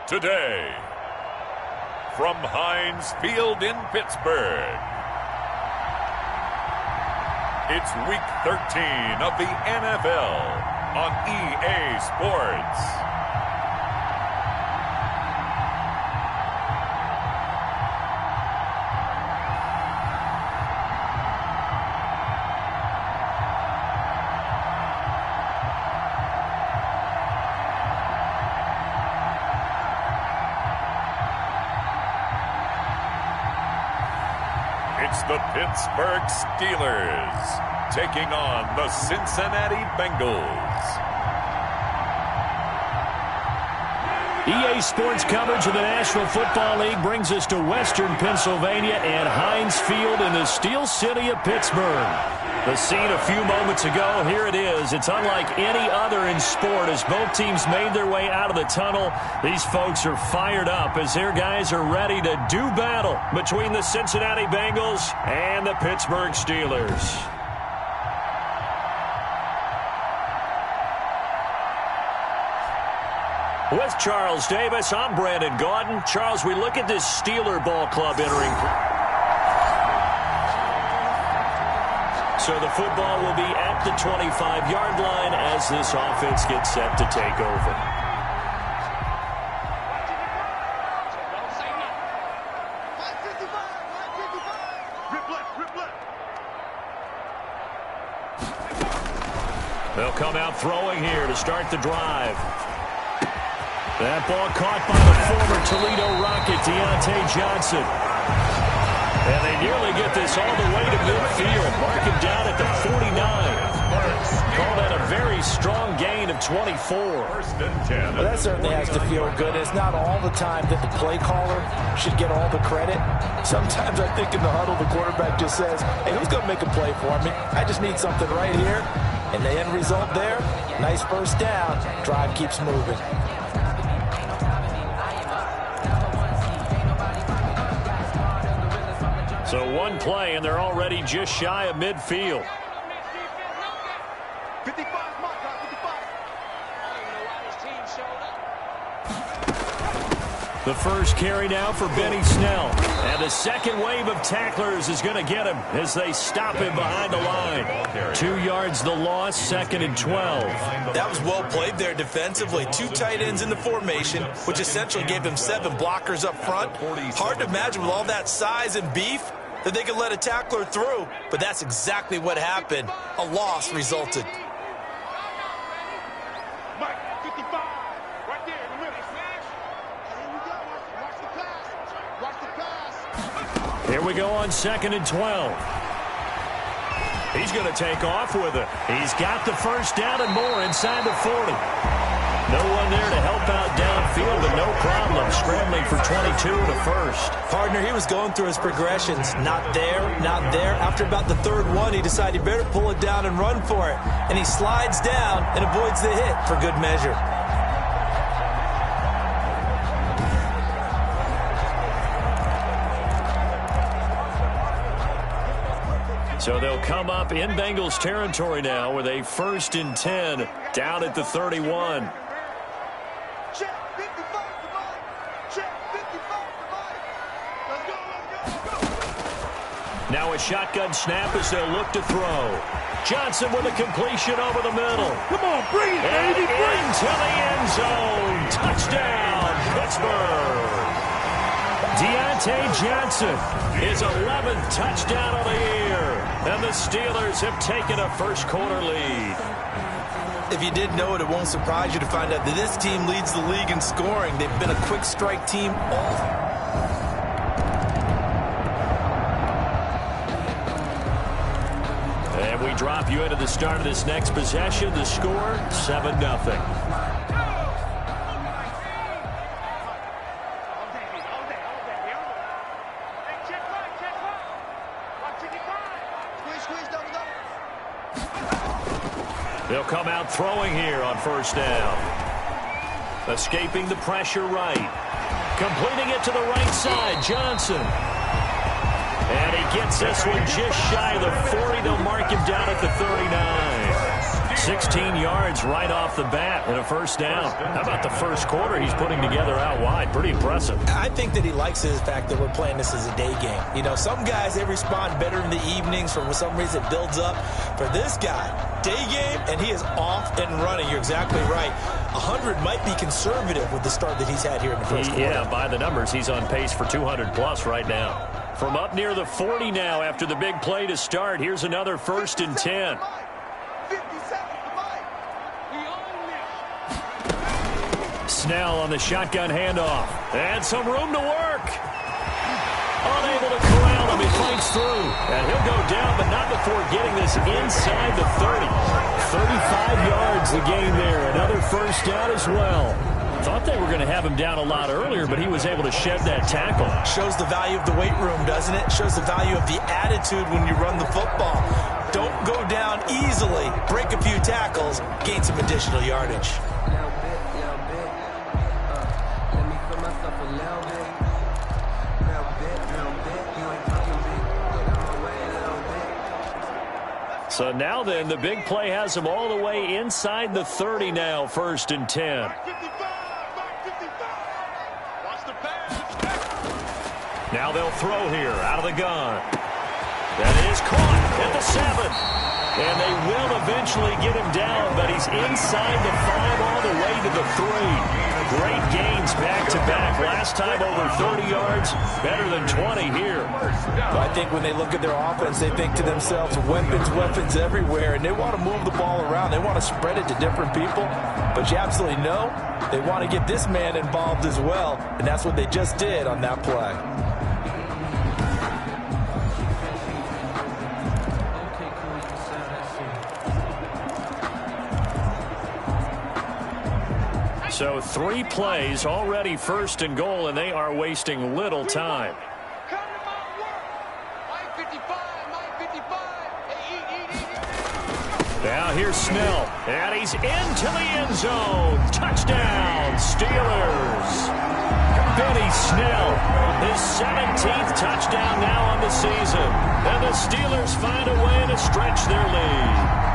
today. From Heinz Field in Pittsburgh, it's Week 13 of the NFL on EA Sports. It's the Pittsburgh Steelers taking on the Cincinnati Bengals. EA Sports coverage of the National Football League brings us to Western Pennsylvania and Heinz Field in the Steel City of Pittsburgh. The scene a few moments ago, here it is. It's unlike any other in sport as both teams made their way out of the tunnel. These folks are fired up as their guys are ready to do battle between the Cincinnati Bengals and the Pittsburgh Steelers. With Charles Davis, I'm Brandon Gaudin. Charles, we look at this Steeler ball club entering. So the football will be at the 25-yard line as this offense gets set to take over. They'll come out throwing here to start the drive. That ball caught by the former Toledo Rocket, Deontay Johnson. And they nearly get this all the way to midfield. Mark him down at the 49. Call that a very strong gain of 24. Well, that certainly has to feel good. It's not all the time that the play caller should get all the credit. Sometimes I think in the huddle, the quarterback just says, hey, who's going to make a play for me? I just need something right here. And the end result there, nice first down. Drive keeps moving. So one play, and they're already just shy of midfield. 55, mark, 55. The first carry now for Benny Snell. And the second wave of tacklers is going to get him as they stop him behind the line. 2 yards the loss, 2nd and 12. That was well played there defensively. 2 tight ends in the formation, which essentially gave them 7 blockers up front. Hard to imagine with all that size and beef that they could let a tackler through, but that's exactly what happened. A loss resulted. Mike, 55, right there in the middle. Here we go. Watch the pass. Watch the pass. Here we go on 2nd and 12. He's going to take off with it. He's got the first down and more inside the 40. No one there to help out downfield, but no problem scrambling for 22 and a first. Partner, he was going through his progressions. Not there, not there. After about the 3rd one, he decided he better pull it down and run for it. And he slides down and avoids the hit for good measure. So they'll come up in Bengals territory now with a 1st and 10 down at the 31. Check 55, check 55, let's go, let's go. Now a shotgun snap as they'll look to throw. Johnson with a completion over the middle. Come on, bring it, and baby, bring it. into the end zone. Touchdown, Pittsburgh. Deontay Johnson, his 11th touchdown of the year. And the Steelers have taken a first-quarter lead. If you didn't know it, it won't surprise you to find out that this team leads the league in scoring. They've been a quick strike team all. And we drop you into the start of this next possession. The score, 7-0. They'll come out throwing here on 1st down. Escaping the pressure right. Completing it to the right side, Johnson. And he gets this one just shy of the 40. They'll mark him down at the 39. 16 yards right off the bat and a first down. How about the first quarter he's putting together out wide? Pretty impressive. I think that he likes the fact that we're playing this as a day game. You know, some guys, they respond better in the evenings. For some reason, it builds up. For this guy, day game, and he is off and running. You're exactly right. 100 might be conservative with the start that he's had here in the first quarter. Yeah, by the numbers, he's on pace for 200-plus right now. From up near the 40 now after the big play to start, here's another 1st and 10. Snell on the shotgun handoff. And some room to work. Unable to corral him. He fights through. And he'll go down, but not before getting this inside the 30. 35 yards the gain there. Another first down as well. Thought they were going to have him down a lot earlier, but he was able to shed that tackle. Shows the value of the weight room, doesn't it? Shows the value of the attitude when you run the football. Don't go down easily. Break a few tackles. Gain some additional yardage. So now then, the big play has him all the way inside the 30 now, 1st and 10. Now they'll throw here out of the gun. That is caught at the 7. And they will eventually get him down, but he's inside the 5 all the way to the 3. Great gains back-to-back. Last time over 30 yards, better than 20 here. I think when they look at their offense, they think to themselves, weapons everywhere, and they want to move the ball around. They want to spread it to different people, but you absolutely know they want to get this man involved as well, and that's what they just did on that play. So 3 plays, already 1st and goal, and they are wasting little time. Now here's Snell, and he's into the end zone. Touchdown, Steelers. Benny Snell, his 17th touchdown now on the season. And the Steelers find a way to stretch their lead.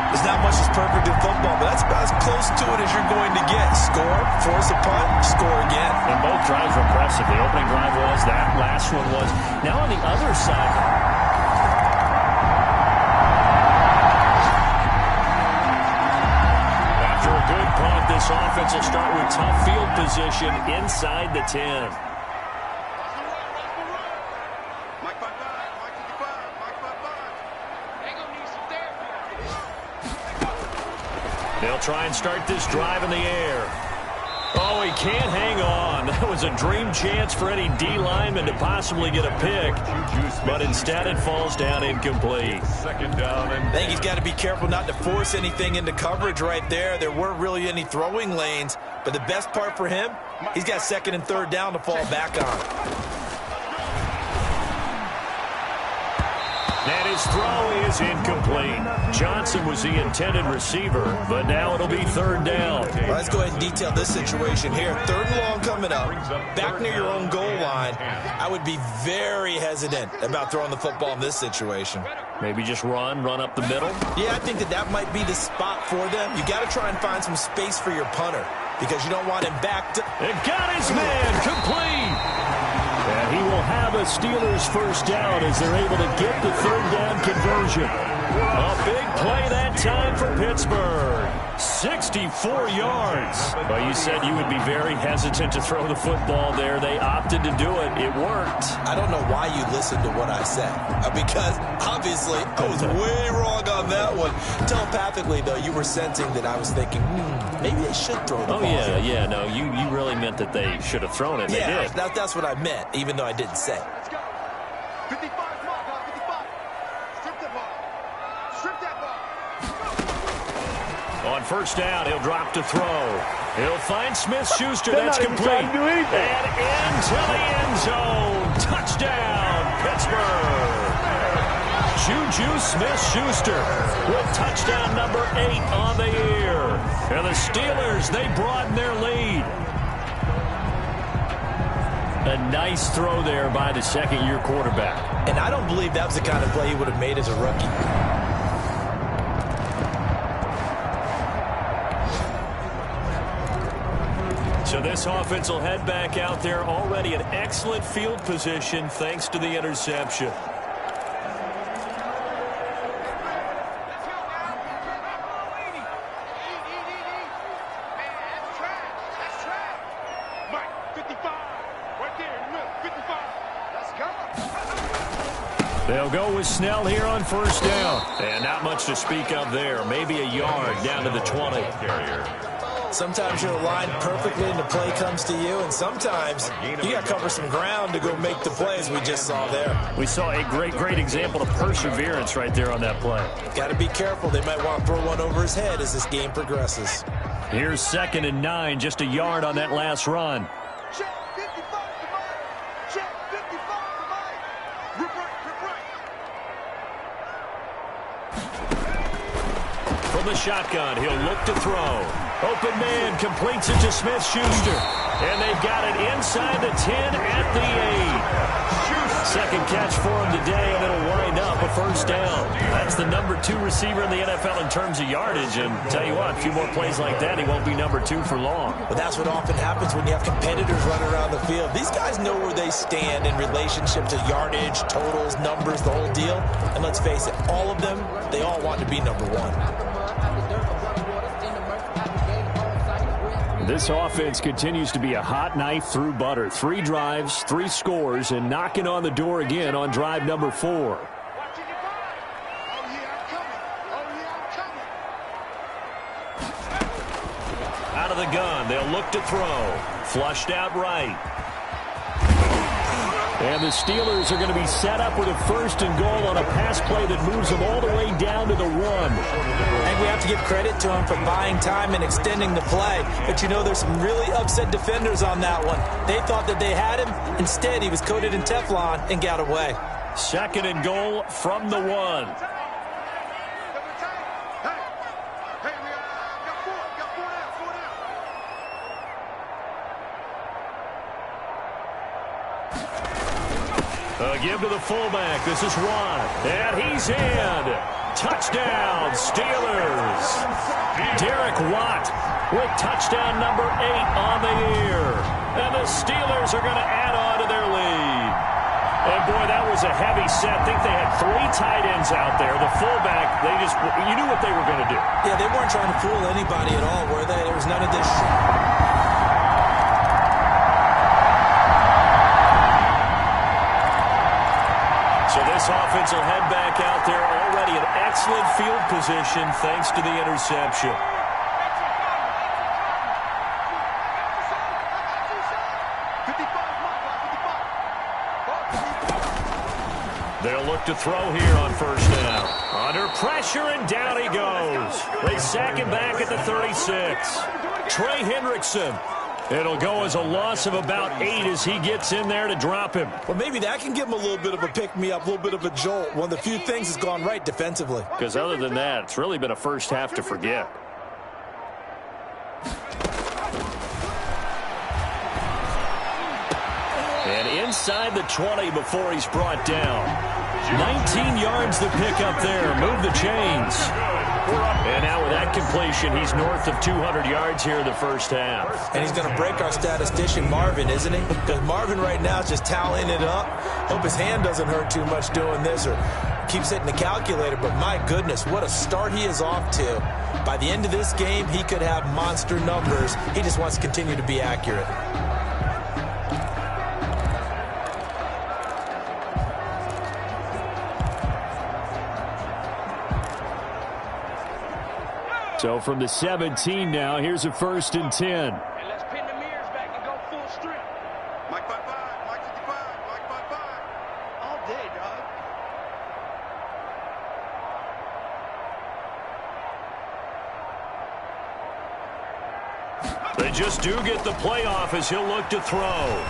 There's not much that's perfect in football, but that's about as close to it as you're going to get. Score, force a punt, score again. And both drives were impressive. The opening drive was, that last one was. Now on the other side. After a good punt, this offense will start with tough field position inside the 10. They'll try and start this drive in the air. Oh, he can't hang on. That was a dream chance for any D lineman to possibly get a pick. But instead it falls down incomplete. Second down. I think he's got to be careful not to force anything into coverage right there. There weren't really any throwing lanes. But the best part for him, he's got 2nd and 3rd down to fall back on. And his throw is incomplete. Johnson was the intended receiver, but now it'll be 3rd down. Well, let's go ahead and detail this situation here. 3rd and long coming up, back near your own goal line. I would be very hesitant about throwing the football in this situation. Maybe just run up the middle? Yeah, I think that might be the spot for them. You got to try and find some space for your punter because you don't want him back to... And got his man complete. And he will have a Steelers 1st down as they're able to get the 3rd down conversion. A big play that time for Pittsburgh. 64 yards. Well, you said you would be very hesitant to throw the football there. They opted to do it. It worked. I don't know why you listened to what I said. Because, obviously, I was way wrong on that one. Telepathically, though, you were sensing that I was thinking, maybe they should throw the ball. Oh, yeah. No, you really meant that they should have thrown it. Yeah, they did. That's what I meant, even though I didn't say it. Let's go. 55, come on, 55. Strip that ball. Strip that ball. On 1st down, he'll drop to throw. He'll find Smith-Schuster. That's complete. And into the end zone. Touchdown, Pittsburgh. Juju Smith-Schuster with touchdown number 8 on the year. And the Steelers, they broaden their lead. A nice throw there by the 2nd-year quarterback. And I don't believe that was the kind of play he would have made as a rookie. So this offense will head back out there, already in excellent field position thanks to the interception. They'll go with Snell here on first down. And not much to speak of there. Maybe a yard down to the 20. Sometimes you're aligned perfectly and the play comes to you, and sometimes you got to cover some ground to go make the play, as we just saw there. We saw a great example of perseverance right there on that play. Got to be careful. They might want to throw one over his head as this game progresses. Here's 2nd and 9, just a yard on that last run. Check 55 to Mike. Check 55 to Mike. Rip right. From the shotgun, he'll look to throw. Open man completes it to Smith-Schuster. And they've got it inside the 10 at the 8. Second catch for him today, and it'll wind up a first down. That's the number 2 receiver in the NFL in terms of yardage. And tell you what, a few more plays like that, he won't be number 2 for long. But that's what often happens when you have competitors running around the field. These guys know where they stand in relationship to yardage, totals, numbers, the whole deal. And let's face it, all of them, they all want to be number 1. This offense continues to be a hot knife through butter. 3 drives, 3 scores, and knocking on the door again on drive number 4. Out of the gun, they'll look to throw. Flushed out right. And the Steelers are going to be set up with a 1st and goal on a pass play that moves them all the way down to the 1. I think we have to give credit to him for buying time and extending the play. But, you know, there's some really upset defenders on that one. They thought that they had him. Instead, he was coated in Teflon and got away. 2nd and goal from the 1. Give to the fullback. This is Watt. And he's in. Touchdown, Steelers. Derek Watt with touchdown number 8 on the year. And the Steelers are going to add on to their lead. And, boy, that was a heavy set. I think they had 3 tight ends out there. The fullback, you knew what they were going to do. Yeah, they weren't trying to fool anybody at all, were they? There was none of this So this offense will head back out there, already in excellent field position thanks to the interception. They'll look to throw here on first down. Under pressure, and down he goes. They sack him back at the 36. Trey Hendrickson. It'll go as a loss of about 8 as he gets in there to drop him. Well, maybe that can give him a little bit of a pick-me-up, a little bit of a jolt. One of the few things that's gone right defensively. Because other than that, it's really been a first half to forget. And inside the 20 before he's brought down. 19 yards to pick up there. Move the chains. And now with that completion, he's north of 200 yards here in the first half. And he's going to break our statistician, Marvin, isn't he? Because Marvin right now is just tallying it up. Hope his hand doesn't hurt too much doing this or keeps hitting the calculator. But my goodness, what a start he is off to. By the end of this game, he could have monster numbers. He just wants to continue to be accurate. So from the 17 now, here's a 1st and 10. And let's pin the mirrors back and go full strip. Mike 55, Mike 55, Mike 55. All day, dog. They just do get the playoff as he'll look to throw.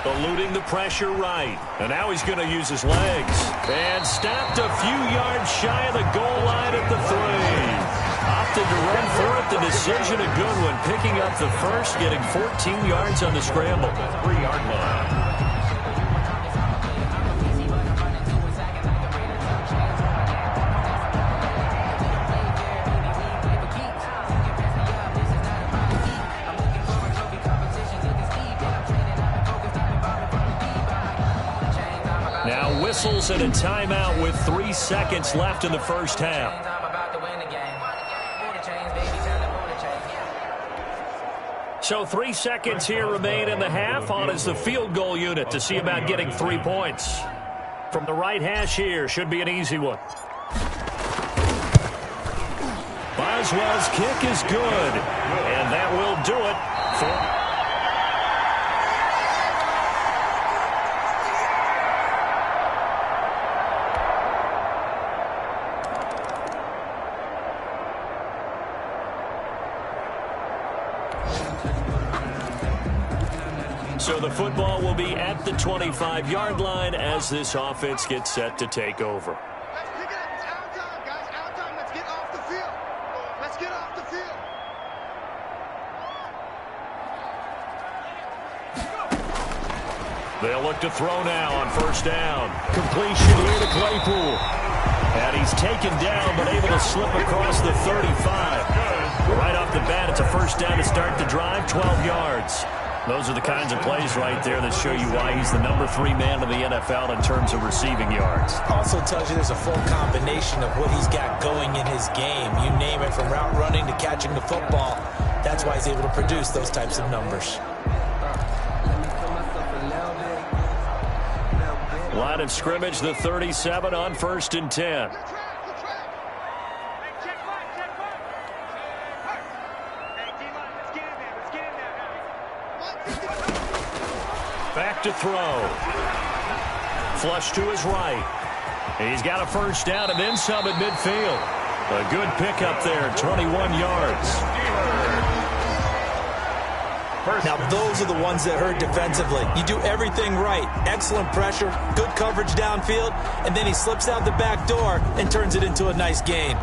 Eluding the pressure right. And now he's going to use his legs. And stopped a few yards shy of the goal line at the 3. Opted to run for it. The decision a good one. Picking up the first, getting 14 yards on the scramble. 3-yard line. Now whistles and a timeout with 3 seconds left in the first half. So 3 seconds here remain in the half. On is the field goal unit to see about getting 3 points. From the right hash here, should be an easy one. Boswell's kick is good, and that will do it for... So the football will be at the 25-yard line as this offense gets set to take over. Let's pick it up. It's our time, guys. Our time. Let's get off the field. Let's get off the field. They'll look to throw now on first down. Completion here to Claypool. And he's taken down but able to slip across the 35. Right off the bat, it's a first down to start the drive, 12 yards. Those are the kinds of plays right there that show you why he's the number 3 man in the NFL in terms of receiving yards. Also tells you there's a full combination of what he's got going in his game. You name it, from route running to catching the football. That's why he's able to produce those types of numbers. Line of scrimmage, the 37 on 1st and 10. Back to throw. Flush to his right. He's got a first down and then some at midfield. A good pickup there, 21 yards. Now, those are the ones that hurt defensively. You do everything right. Excellent pressure, good coverage downfield, and then he slips out the back door and turns it into a nice gain.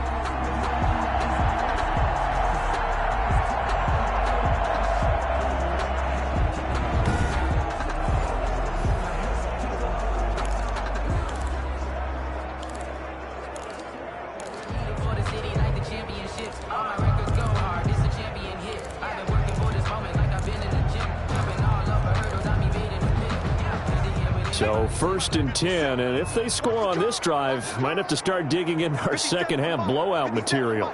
So 1st and 10, and if they score on this drive, might have to start digging in our second half blowout material.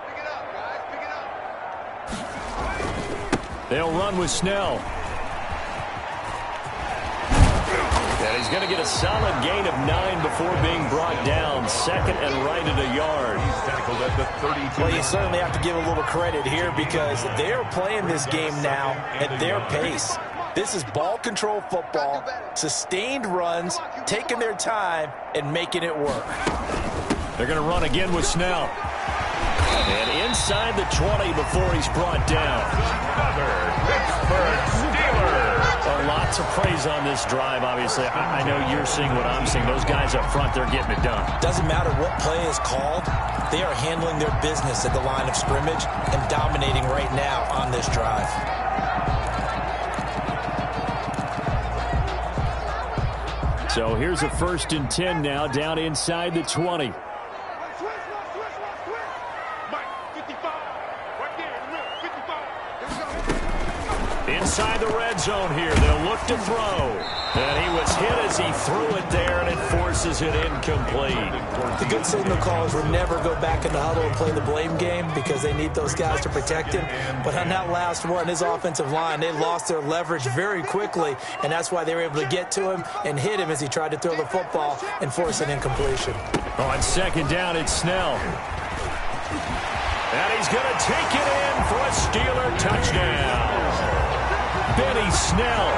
Pick it up, guys. Pick it up. They'll run with Snell. And he's going to get a solid gain of 9 before being brought down. 2nd and right at a yard. He's tackled at the 32. Well, you certainly have to give a little credit here because they're playing this game now at their pace. This is ball control football, sustained runs, taking their time, and making it work. They're going to run again with Snell. And inside the 20 before he's brought down. Another Pittsburgh Steelers. Lots of praise on this drive, obviously. I know you're seeing what I'm seeing. Those guys up front, they're getting it done. Doesn't matter what play is called. They are handling their business at the line of scrimmage and dominating right now on this drive. So here's a 1st and 10 now, down inside the 20. Switch. Mike, 55. Right there in the middle, 55. Here we go. Inside the red zone here, they'll look to throw. And he was hit as he threw it there, and it forces it incomplete. The good signal callers will never go back in the huddle and play the blame game because they need those guys to protect him. But on that last one, his offensive line, they lost their leverage very quickly, and that's why they were able to get to him and hit him as he tried to throw the football and force an incompletion. On 2nd down, it's Snell. And he's going to take it in for a Steeler touchdown. Benny Snell,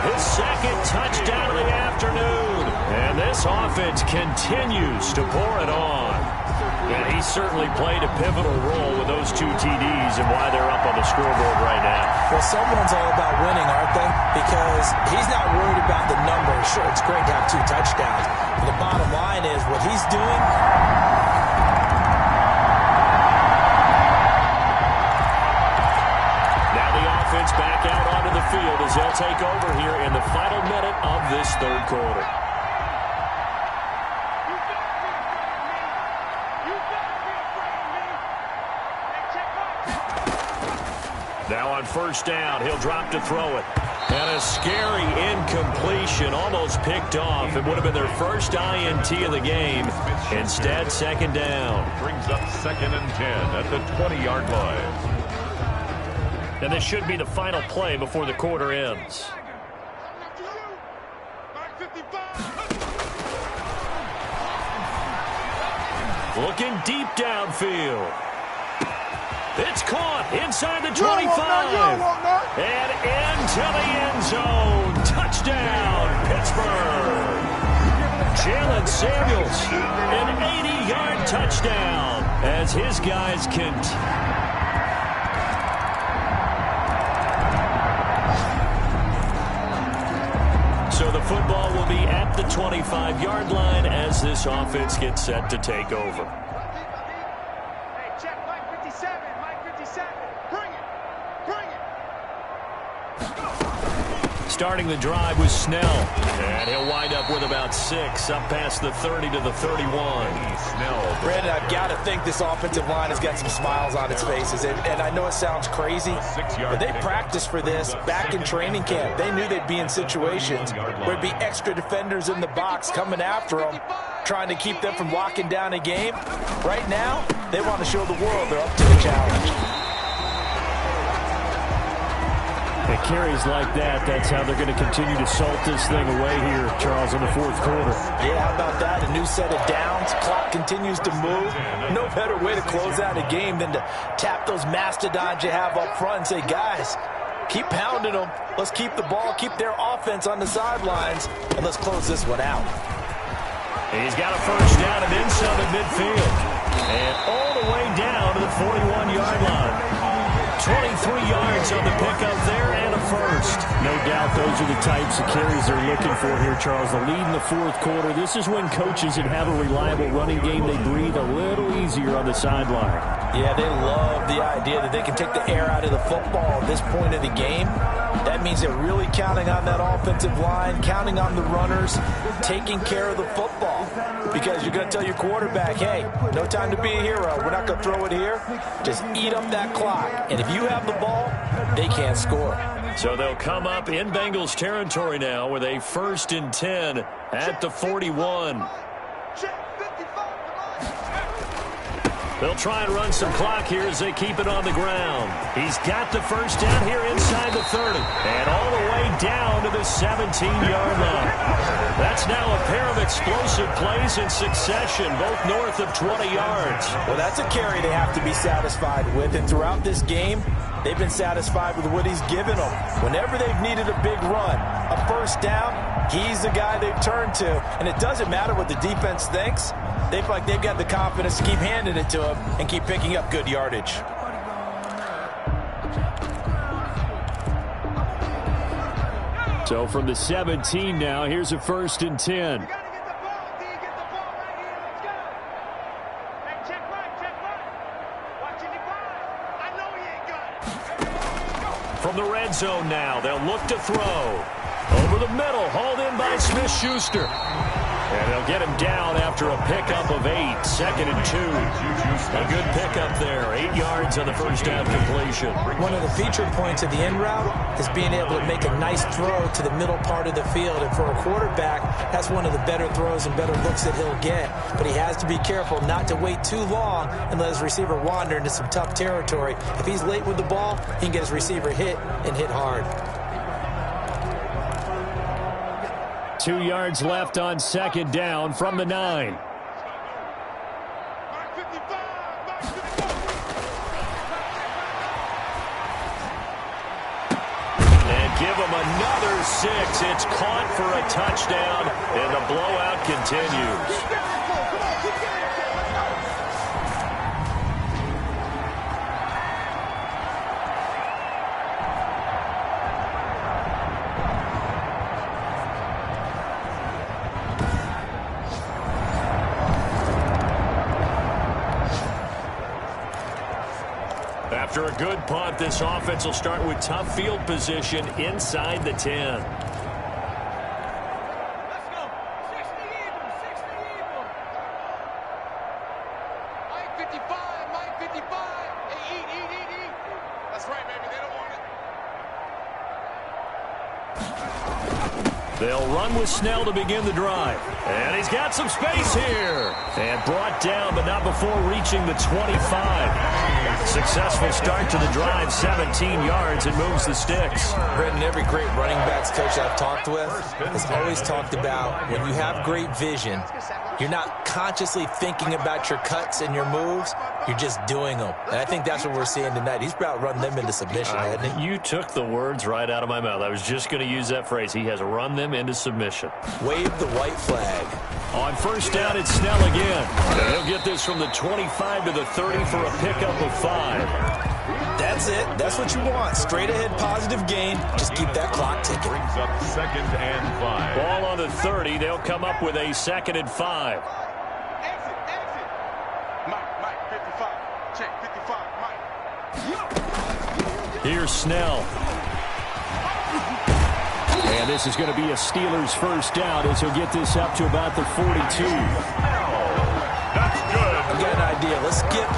his 2nd touchdown of the afternoon. And this offense continues to pour it on. And he certainly played a pivotal role with those 2 TDs and why they're up on the scoreboard right now. Well, someone's all about winning, aren't they? Because he's not worried about the numbers. Sure, it's great to have 2 touchdowns. But the bottom line is what he's doing. Back out onto the field as they'll take over here in the final minute of this 3rd quarter. Now on 1st down, he'll drop to throw it. And a scary incompletion almost picked off. It would have been their first INT of the game. Instead, second down. Brings up 2nd and 10 at the 20-yard line. And this should be the final play before the quarter ends. Looking deep downfield. It's caught inside the 25. And into the end zone. Touchdown, Pittsburgh. Jalen Samuels, an 80-yard touchdown as his guys can... So the football will be at the 25-yard line as this offense gets set to take over. Hey, check Mike 57. Mike 57. Bring it. Bring it. Starting the drive was Snell. And he'll wind up with about 6 up past the 30 to the 31. Snell. Brandon, I've got to think this offensive line has got some smiles on its faces. And I know it sounds crazy, but they practiced for this back in training camp. They knew they'd be in situations where there'd be extra defenders in the box coming after them, trying to keep them from locking down a game. Right now, they want to show the world they're up to the challenge. It carries like that. That's how they're going to continue to salt this thing away here, Charles, in the fourth quarter. Yeah, how about that? A new set of downs. Clock continues to move. No better way to close out a game than to tap those mastodons you have up front and say, guys, keep pounding them. Let's keep the ball, keep their offense on the sidelines, and let's close this one out. He's got a first down and then some at midfield. And all the way down to the 41-yard line. 23 yards on the pickup there and a first. No doubt those are the types of carries they're looking for here, Charles. The lead in the fourth quarter. This is when coaches that have a reliable running game, they breathe a little easier on the sideline. Yeah, they love the idea that they can take the air out of the football at this point of the game. That means they're really counting on that offensive line, counting on the runners, taking care of the football. Because you're going to tell your quarterback, hey, no time to be a hero. We're not going to throw it here. Just eat up that clock. And if you have the ball, they can't score. So they'll come up in Bengals territory now with a 1st and 10 at the 41. They'll try and run some clock here as they keep it on the ground. He's got the first down here inside the 30. And all the way down to the 17-yard line. That's now a pair of explosive plays in succession, both north of 20 yards. Well, that's a carry they have to be satisfied with. And throughout this game, they've been satisfied with what he's given them. Whenever they've needed a big run, a first down, he's the guy they've turned to. And it doesn't matter what the defense thinks. They feel like they've got the confidence to keep handing it to him and keep picking up good yardage. So from the 17 now, here's a 1st and 10. From the red zone now, they'll look to throw. Over the middle, hauled in by Smith-Schuster. And they'll get him down after a pickup of 8, 2nd and 2. A good pickup there, 8 yards on the first down completion. One of the feature points of the end route is being able to make a nice throw to the middle part of the field. And for a quarterback, that's one of the better throws and better looks that he'll get. But he has to be careful not to wait too long and let his receiver wander into some tough territory. If he's late with the ball, he can get his receiver hit and hit hard. 2 yards left on 2nd down from the 9. And give him another 6. It's caught for a touchdown, and the blowout continues. After a good punt, this offense will start with tough field position inside the 10. Let's go. 60 even. 60 even. Mike 55. Mike 55. Hey, eat. That's right, baby. They don't want it. They'll run with Snell to begin the drive. And he's got some space here. And brought down, but not before reaching the 25. Successful start to the drive, 17 yards, and moves the sticks. Brendan, every great running backs coach I've talked with has always talked about when you have great vision, you're not consciously thinking about your cuts and your moves. You're just doing them. And I think that's what we're seeing tonight. He's about run them into submission, hasn't he? You took the words right out of my mouth. I was just going to use that phrase. He has run them into submission. Wave the white flag. On first down, it's Snell again. And he'll get this from the 25 to the 30 for a pickup of 5. That's it. That's what you want. Straight ahead positive gain. Just keep that clock ticking. Brings up 2nd and 5. Ball on the 30. They'll come up with a 2nd and 5. Exit. Mike, 55. Check, 55, Mike. Here's Snell. And this is going to be a Steelers first down as he'll get this up to about the 42. That's good. I've got an idea. Let's get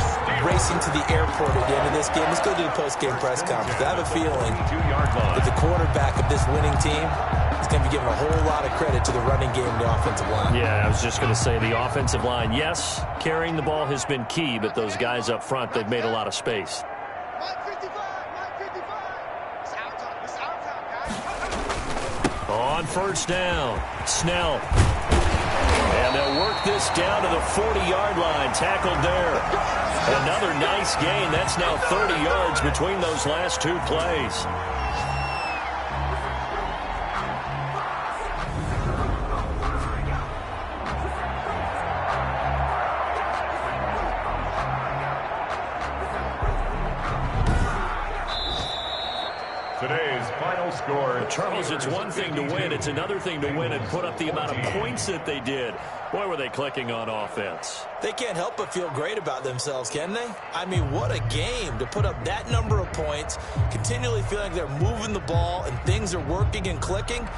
racing to the airport at the end of this game. Let's go do the post-game press conference. I have a feeling that the quarterback of this winning team is going to be giving a whole lot of credit to the running game and the offensive line. Yeah, I was just going to say the offensive line. Yes, carrying the ball has been key, but those guys up front, they've made a lot of space. Mike 55. It's our time, guys. On first down, Snell. And they'll work this down to the 40-yard line. Tackled there. Another nice gain. That's now 30 yards between those last 2 plays. Today's final score. Charles, it's one thing to win. It's another thing to win and put up the amount of points that they did. Boy, were they clicking on offense. They can't help but feel great about themselves, can they? I mean, what a game to put up that number of points, continually feeling they're moving the ball and things are working and clicking.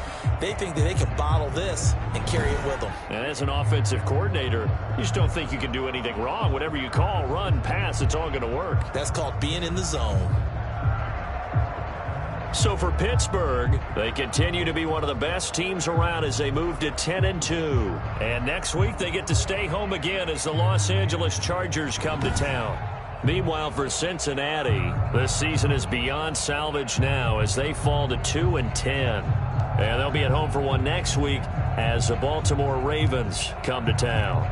They think that they can bottle this and carry it with them. And as an offensive coordinator, you just don't think you can do anything wrong. Whatever you call, run, pass, it's all going to work. That's called being in the zone. So for Pittsburgh, they continue to be one of the best teams around as they move to 10-2. And next week they get to stay home again as the Los Angeles Chargers come to town. Meanwhile, for Cincinnati, this season is beyond salvage now as they fall to 2-10. And they'll be at home for one next week as the Baltimore Ravens come to town.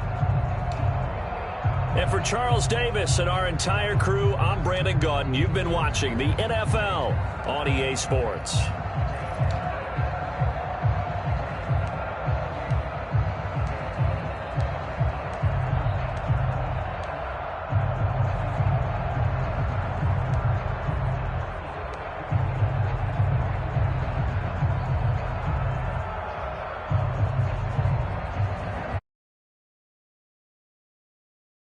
And for Charles Davis and our entire crew, I'm Brandon Gaudin. You've been watching the NFL on EA Sports.